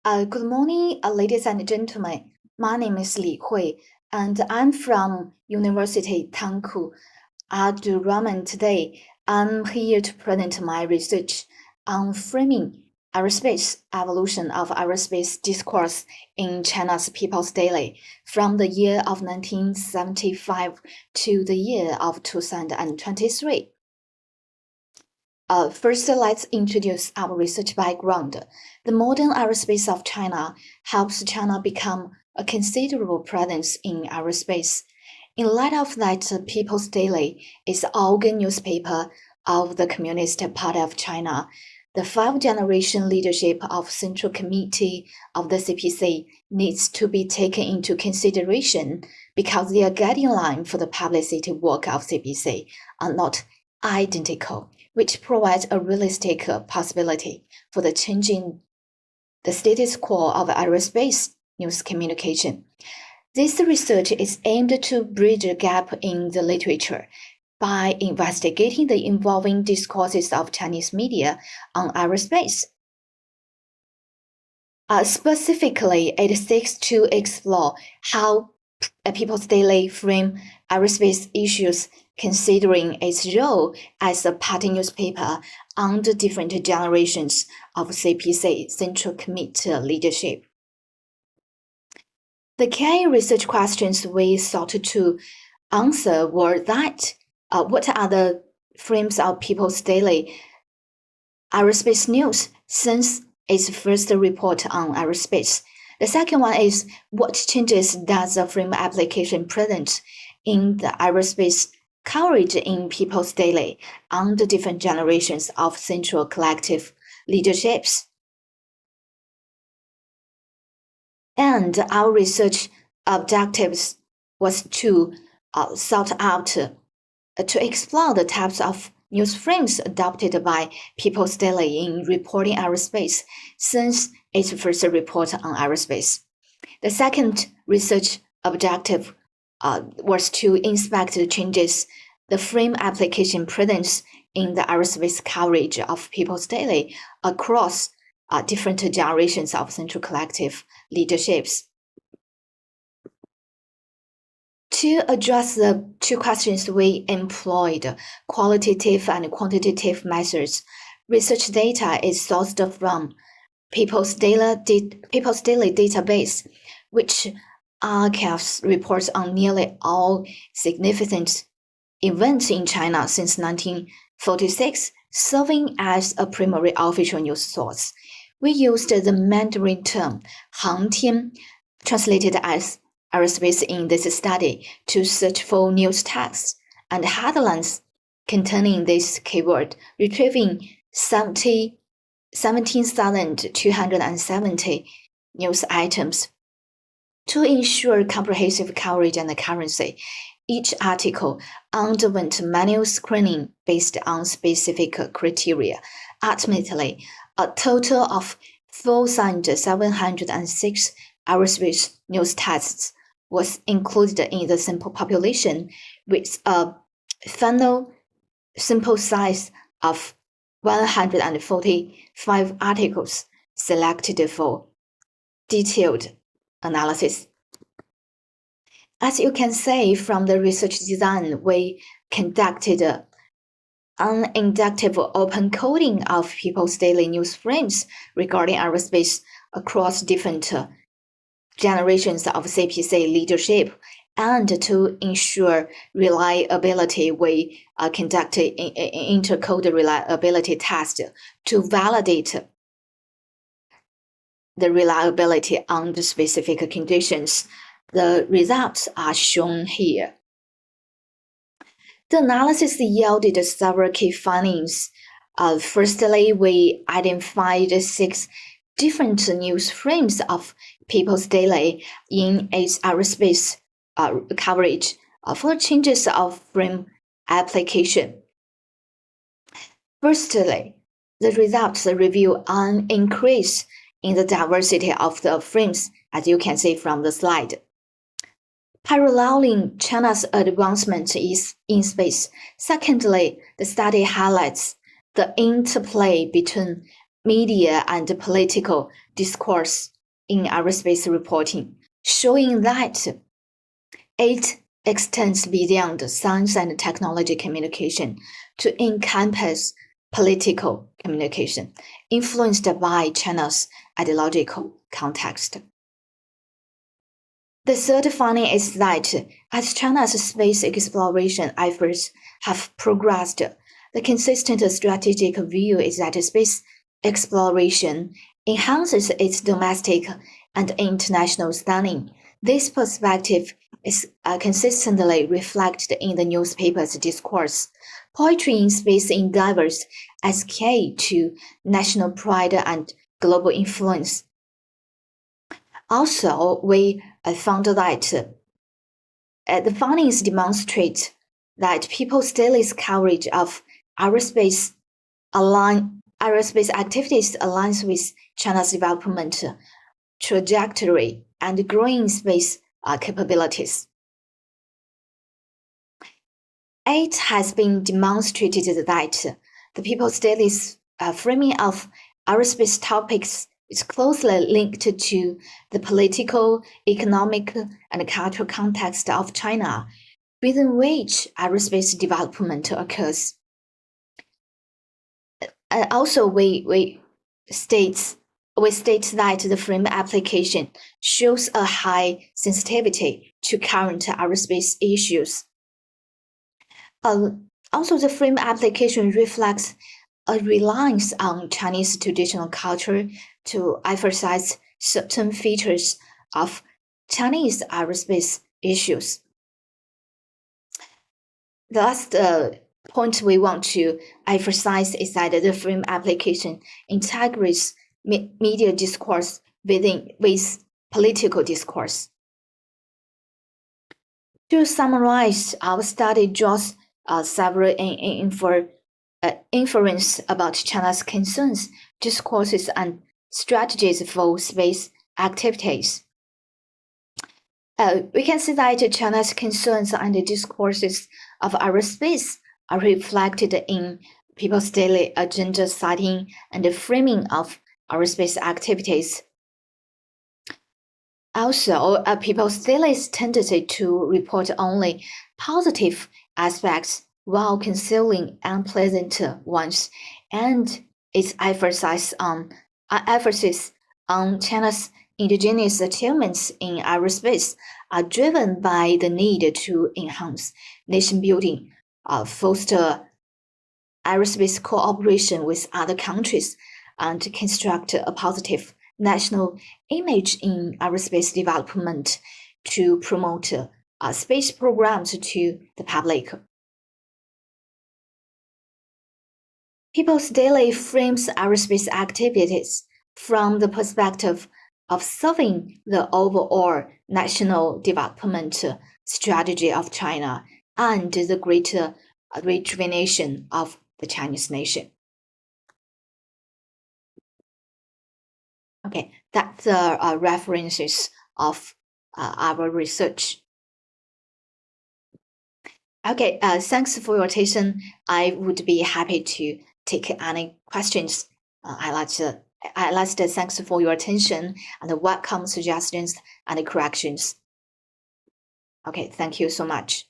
Good morning, ladies and gentlemen. My name is Li Hui, and I'm from University Tangku, Abdul Rahman. Today, I'm here to present my research on framing aerospace evolution of aerospace discourse in China's People's Daily from the year of 1975 to the year of 2023. First, let's introduce our research background. The modern aerospace of China helps China become a considerable presence in aerospace. In light of that, People's Daily is the organ newspaper of the Communist Party of China. The five-generation leadership of Central Committee of the CPC needs to be taken into consideration because their guiding line for the publicity work of CPC are not identical, which provides a realistic possibility for the changing the status quo of aerospace news communication. This research is aimed to bridge a gap in the literature by investigating the evolving discourses of Chinese media on aerospace. Specifically, it seeks to explore how People's Daily frame aerospace issues, considering its role as a party newspaper under different generations of CPC Central Committee leadership. The key research questions we sought to answer were that what are the frames of People's Daily aerospace news since its first report on aerospace? The second one is what changes does the frame application present in the aerospace coverage in People's Daily under different generations of central collective leaderships? And our research objectives was to sort out to explore the types of news frames adopted by People's Daily in reporting aerospace since its first report on aerospace. The second research objective was to inspect the changes the frame application presents in the aerospace coverage of People's Daily across different generations of central collective leaderships. To address the two questions, we employed qualitative and quantitative methods. Research data is sourced from People's Daily database, which archives reports on nearly all significant events in China since 1946, serving as a primary official news source. We used the Mandarin term 航天, translated as aerospace in this study, to search for news texts and headlines containing this keyword, retrieving 17,270 news items. To ensure comprehensive coverage and currency, each article underwent manual screening based on specific criteria. Ultimately, a total of 4,706 aerospace news texts was included in the sample population, with a final sample size of 145 articles selected for detailed analysis. As you can see from the research design, we conducted an inductive open coding of People's Daily news frames regarding aerospace across different generations of CPC leadership, and to ensure reliability, we conducted an intercode reliability test to validate the reliability under specific conditions. The results are shown here. The analysis yielded several key findings. Firstly, we identified 6 different news frames of People's Daily in its aerospace coverage for changes of frame application. Firstly, the results reveal an increase in the diversity of the frames, as you can see from the slide. Paralleling China's advancement in space. Secondly, the study highlights the interplay between media and political discourse in aerospace reporting, showing that it extends beyond science and technology communication to encompass political communication, influenced by China's ideological context. The third finding is that as China's space exploration efforts have progressed, the consistent strategic view is that space exploration enhances its domestic and international standing. This perspective is consistently reflected in the newspaper's discourse, portraying space endeavors as key to national pride and global influence. Also, we found that the findings demonstrate that people's daily coverage of aerospace activities aligns with China's development trajectory and growing space capabilities. It has been demonstrated that the people's daily framing of aerospace topics is closely linked to the political, economic, and cultural context of China, within which aerospace development occurs. Also, we state that the frame application shows a high sensitivity to current aerospace issues. Also, the frame application reflects a reliance on Chinese traditional culture to emphasize certain features of Chinese aerospace issues. The last point we want to emphasize is that the frame application integrates media discourse with political discourse. To summarize, our study draws several inference about China's concerns, discourses, and strategies for space activities. We can see that China's concerns and the discourses of aerospace are reflected in people's daily agenda setting and the framing of aerospace activities. Also, people's daily tendency to report only positive aspects while concealing unpleasant ones, and its emphasis on China's indigenous achievements in aerospace are driven by the need to enhance nation building, foster aerospace cooperation with other countries, and construct a positive national image in aerospace development to promote space programs to the public. People's daily frames aerospace activities from the perspective of serving the overall national development strategy of China and the greater rejuvenation of the Chinese nation. Okay, that's the references of our research. Okay, thanks for your attention. I would be happy to take any questions. I'd like to thanks for your attention and welcome suggestions and corrections. Okay, thank you so much.